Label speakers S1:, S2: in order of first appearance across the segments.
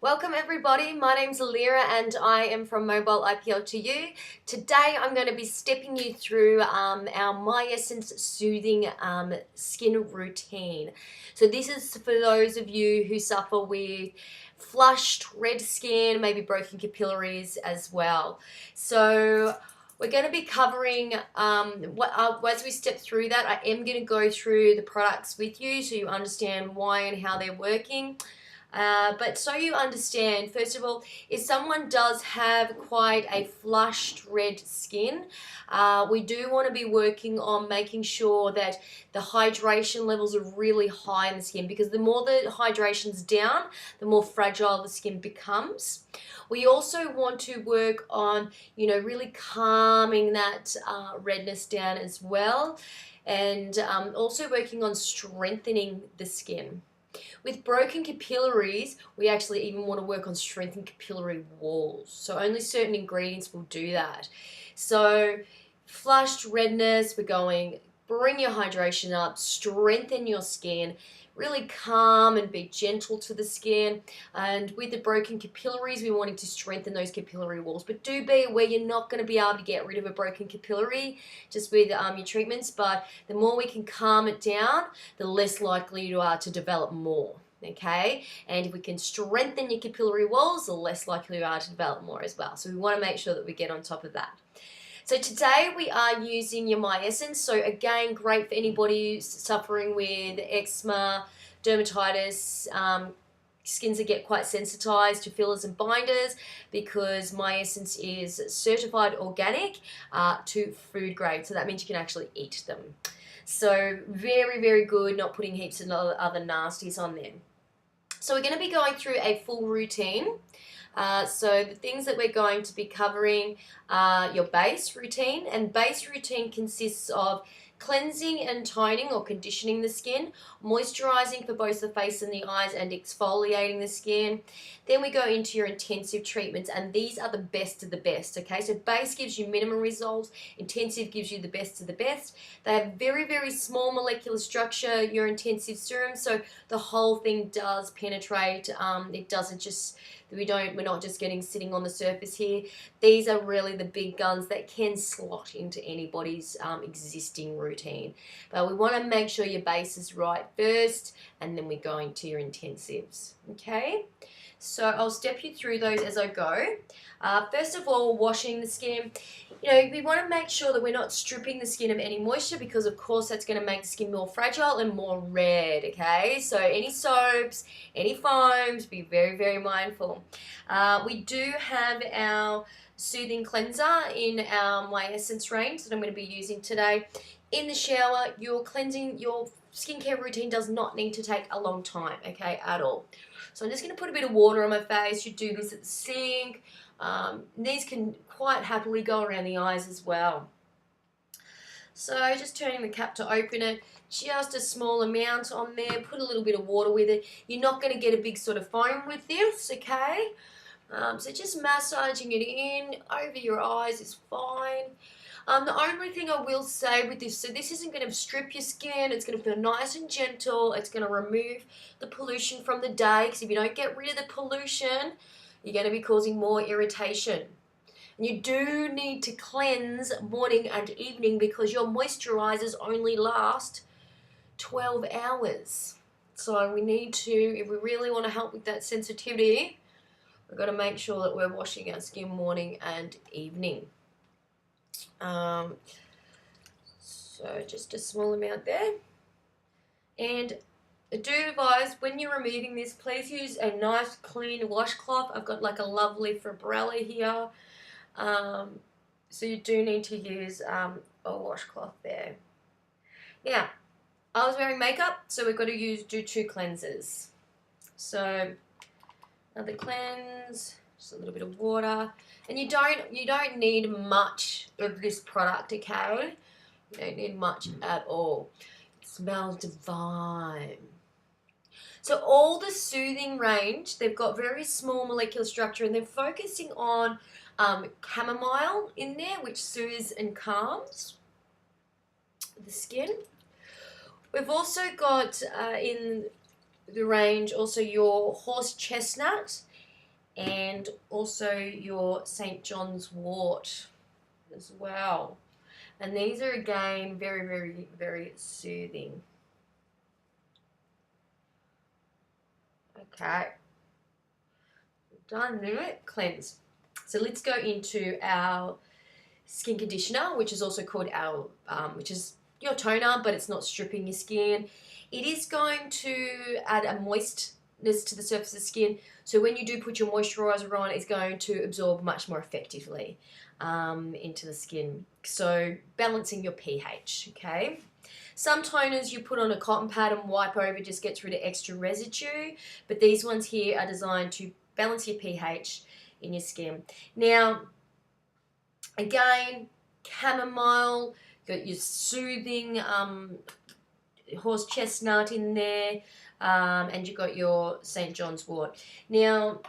S1: Welcome everybody, my name's Alira and I am from Mobile IPL to you. Today I'm going to be stepping you through our Miessence soothing skin routine. So this is for those of you who suffer with flushed red skin, maybe broken capillaries as well. So we're going to be covering, as we step through that, I am going to go through the products with you so you understand why and how they're working. But so you understand, first of all, if someone does have quite a flushed red skin, we do want to be working on making sure that the hydration levels are really high in the skin, because the more the hydration's down, the more fragile the skin becomes. We also want to work on, really calming that redness down as well, and also working on strengthening the skin. With broken capillaries, we actually even want to work on strengthening capillary walls. So only certain ingredients will do that. So flushed redness, we're going, bring your hydration up, strengthen your skin, really calm and be gentle to the skin. And with the broken capillaries, we're wanting to strengthen those capillary walls. But do be aware you're not going to be able to get rid of a broken capillary just with your treatments, but the more we can calm it down, the less likely you are to develop more. Okay, and if we can strengthen your capillary walls, the less likely you are to develop more as well. So we want to make sure that we get on top of that. So today we are using your Miessence. So again, great for anybody who's suffering with eczema, dermatitis, skins that get quite sensitized to fillers and binders, because Miessence is certified organic to food grade. So that means you can actually eat them. So very, very good, not putting heaps of other nasties on them. So we're going to be going through a full routine. So the things that we're going to be covering are your base routine, and base routine consists of cleansing and toning or conditioning the skin, moisturizing for both the face and the eyes, and exfoliating the skin. Then we go into your intensive treatments, and these are the best of the best, okay? So base gives you minimum results, intensive gives you the best of the best. They have very, very small molecular structure, your intensive serum, so the whole thing does penetrate. It doesn't just, we're not just sitting on the surface here. These are really the big guns that can slot into anybody's existing routine. But we want to make sure your base is right first, and then we go into your intensives. Okay, so I'll step you through those as I go. First of all, washing the skin. We want to make sure that we're not stripping the skin of any moisture, because of course that's going to make the skin more fragile and more red, okay? So any soaps, any foams, be very, very mindful. We do have our soothing cleanser in our Miessence range that I'm going to be using today. In the shower, your skincare routine does not need to take a long time, okay, at all. So I'm just going to put a bit of water on my face. You do this at the sink. These can quite happily go around the eyes as well. So just turning the cap to open it, just a small amount on there, put a little bit of water with it. You're not going to get a big sort of foam with this, okay? So just massaging it in over your eyes is fine. The only thing I will say with this, so this isn't going to strip your skin, it's going to feel nice and gentle, it's going to remove the pollution from the day, because if you don't get rid of the pollution, you're going to be causing more irritation. And you do need to cleanse morning and evening, because your moisturizers only last 12 hours. So we need to, if we really want to help with that sensitivity, we've got to make sure that we're washing our skin morning and evening. So just a small amount there. And I do advise, when you're removing this, please use a nice clean washcloth. I've got like a lovely Fabrella here. So you do need to use a washcloth there. Now, I was wearing makeup, so we've got to do two cleansers. So another cleanse, just a little bit of water. And you don't need much of this product, okay? You don't need much at all. It smells divine. So all the soothing range, they've got very small molecular structure, and they're focusing on chamomile in there, which soothes and calms the skin. We've also got in the range also your horse chestnut and also your St. John's wort as well. And these are again very, very, very soothing. Okay, done it. Cleanse. So let's go into our skin conditioner, which is also called our, which is your toner, but it's not stripping your skin. It is going to add a moistness to the surface of the skin. So when you do put your moisturizer on, it's going to absorb much more effectively into the skin. So balancing your pH, okay? Some toners you put on a cotton pad and wipe over, just gets rid of extra residue, but these ones here are designed to balance your pH in your skin. Now, again, chamomile, got your soothing horse chestnut in there, and you've got your St. John's wort. Now,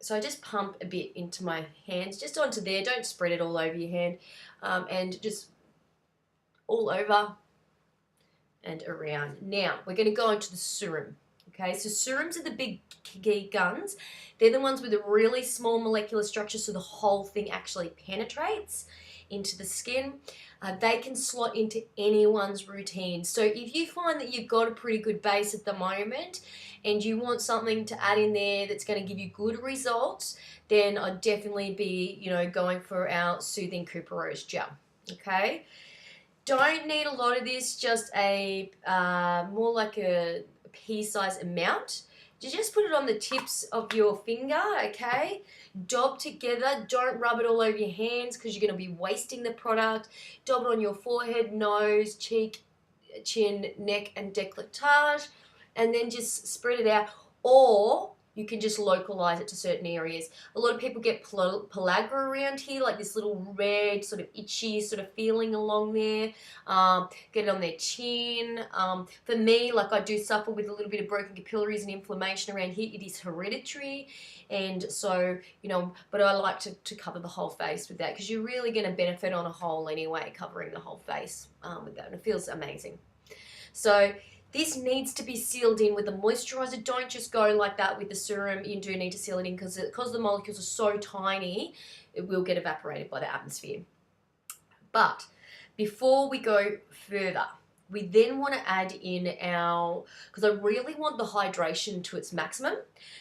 S1: so I just pump a bit into my hands, just onto there. Don't spread it all over your hand, and just all over and around. Now, we're going to go into the serum. Okay, so serums are the big key guns. They're the ones with a really small molecular structure, so the whole thing actually penetrates into the skin. They can slot into anyone's routine. So if you find that you've got a pretty good base at the moment and you want something to add in there that's going to give you good results, then I'd definitely be, going for our Soothing Couperose gel. Okay, don't need a lot of this, just a more like a pea-sized amount. You just put it on the tips of your finger, okay? Dab together. Don't rub it all over your hands because you're going to be wasting the product. Dab it on your forehead, nose, cheek, chin, neck, and décolletage, and then just spread it out. Or you can just localize it to certain areas. A lot of people get pellagra around here, like this little red, sort of itchy sort of feeling along there. Get it on their chin. For me, like I do suffer with a little bit of broken capillaries and inflammation around here. It is hereditary. And so, but I like to cover the whole face with that because you're really going to benefit on a whole anyway, covering the whole face with that. And it feels amazing. So this needs to be sealed in with a moisturizer. Don't just go like that with the serum. You do need to seal it in because the molecules are so tiny, it will get evaporated by the atmosphere. But before we go further, we then want to add in because I really want the hydration to its maximum.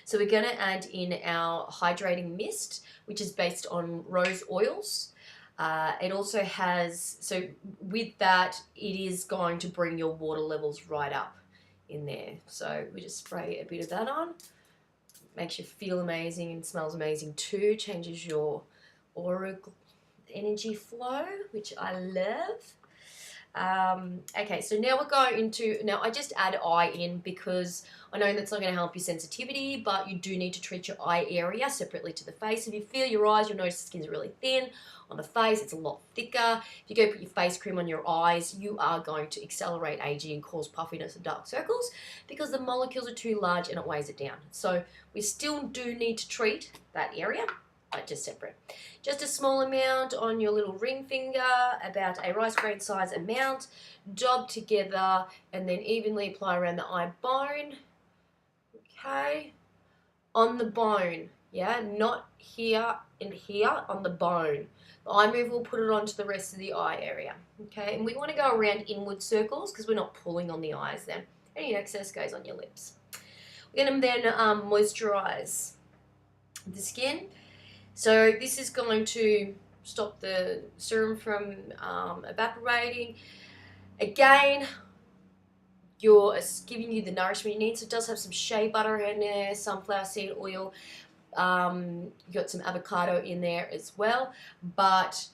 S1: So we're going to add in our hydrating mist, which is based on rose oils. It also has, so with that, it is going to bring your water levels right up in there. So we just spray a bit of that on. Makes you feel amazing and smells amazing too. Changes your aura energy flow, which I love. Okay, so now we're going into, now I just add eye in because I know that's not going to help your sensitivity, but you do need to treat your eye area separately to the face. If you feel your eyes, you'll notice the skin's really thin. On the face, it's a lot thicker. If you go put your face cream on your eyes, you are going to accelerate aging and cause puffiness and dark circles because the molecules are too large and it weighs it down. So we still do need to treat that area, but just separate. Just a small amount on your little ring finger, about a rice grain size amount, dab together and then evenly apply around the eye bone. Okay, on the bone, yeah, not here and here, on the bone. The eye move will put it onto the rest of the eye area. Okay, and we want to go around inward circles because we're not pulling on the eyes then. Any excess goes on your lips. We're going to then moisturize the skin. So this is going to stop the serum from evaporating. Again, it's giving you the nourishment you need. So it does have some shea butter in there, sunflower seed oil. You've got some avocado in there as well. But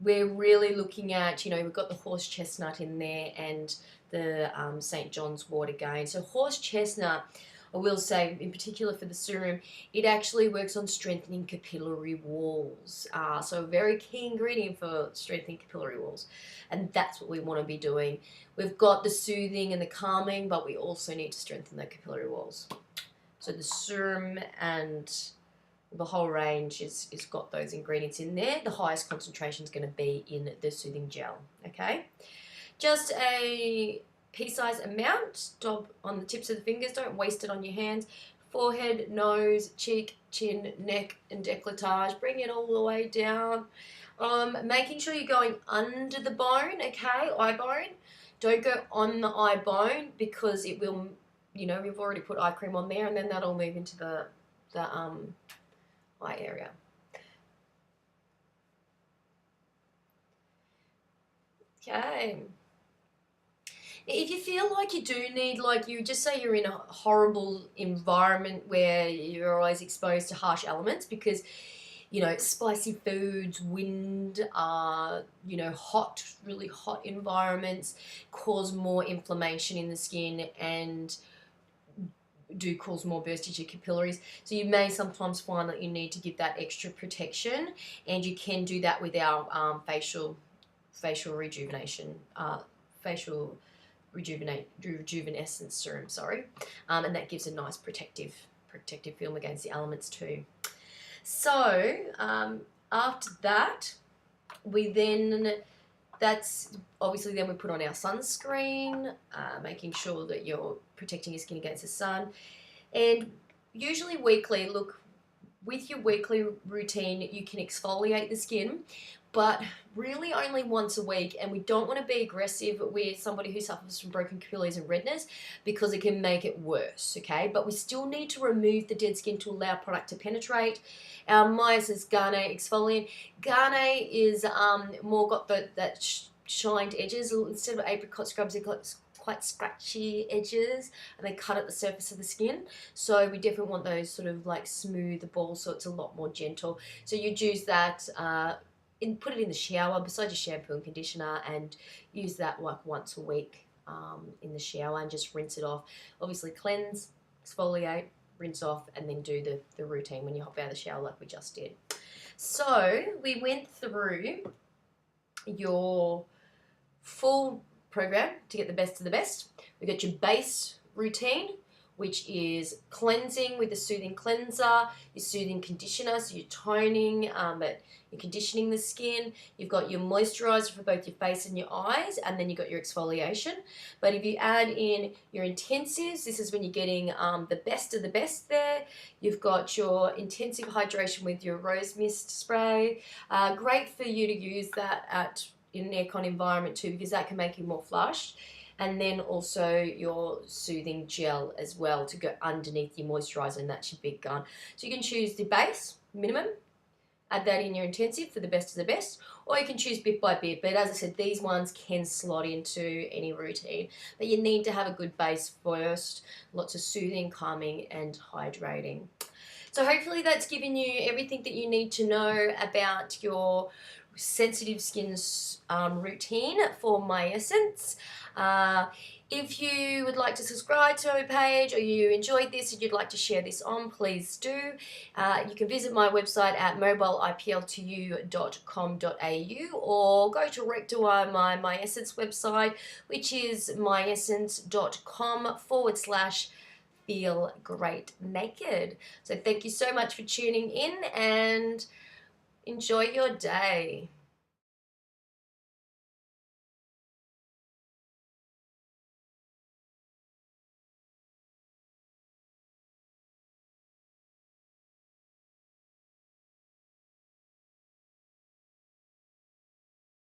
S1: we're really looking at, we've got the horse chestnut in there and the St. John's wort again. So horse chestnut, I will say, in particular for the serum, it actually works on strengthening capillary walls. So a very key ingredient for strengthening capillary walls. And that's what we want to be doing. We've got the soothing and the calming, but we also need to strengthen the capillary walls. So the serum and the whole range is got those ingredients in there. The highest concentration is going to be in the soothing gel. Okay, just a pea-sized amount, dab on the tips of the fingers, don't waste it on your hands. forehead, nose, cheek, chin, neck, and décolletage. Bring it all the way down. Making sure you're going under the bone, okay, eye bone. Don't go on the eye bone because it will, you know, we've already put eye cream on there, and then that'll move into the eye area. Okay. If you feel like you do need, like you just say you're in a horrible environment where you're always exposed to harsh elements because, you know, spicy foods, wind, you know, hot, really hot environments cause more inflammation in the skin and do cause more burst to your capillaries. So you may sometimes find that you need to give that extra protection, and you can do that with our facial rejuvenation, facial rejuvenescence serum, and that gives a nice protective film against the elements too. So after that, that's obviously then we put on our sunscreen, making sure that you're protecting your skin against the sun, and usually weekly. Look, with your weekly routine, you can exfoliate the skin, but really only once a week, and we don't want to be aggressive with somebody who suffers from broken capillaries and redness because it can make it worse, okay? But we still need to remove the dead skin to allow product to penetrate. Our Miessence Garnet exfoliant. Garnet is more got that shined edges. Instead of apricot scrubs, they've got quite scratchy edges, and they cut at the surface of the skin. So we definitely want those sort of like smooth balls, so it's a lot more gentle. So you'd use that, put it in the shower beside your shampoo and conditioner, and use that like once a week in the shower, and just rinse it off. Obviously cleanse, exfoliate, rinse off, and then do the routine when you hop out of the shower like we just did. So we went through your full program to get the best of the best. We got your base routine, which is cleansing with the soothing cleanser, your soothing conditioner, so you're toning, but you're conditioning the skin. You've got your moisturizer for both your face and your eyes, and then you've got your exfoliation. But if you add in your intensives, this is when you're getting the best of the best there. You've got your intensive hydration with your rose mist spray. Great for you to use that in an aircon environment too, because that can make you more flushed. And then also your soothing gel as well to go underneath your moisturizer, and that's your big gun. So you can choose the base minimum, add that in your intensive for the best of the best, or you can choose bit by bit. But as I said, these ones can slot into any routine, but you need to have a good base first. Lots of soothing, calming, and hydrating. So hopefully that's given you everything that you need to know about your sensitive skin's routine for Miessence. If you would like to subscribe to our page, or you enjoyed this and you'd like to share this on, please do. You can visit my website at mobileipl2u.com.au, or go direct to my Miessence website, which is miessence.com/feel great naked. So thank you so much for tuning in, and enjoy your day.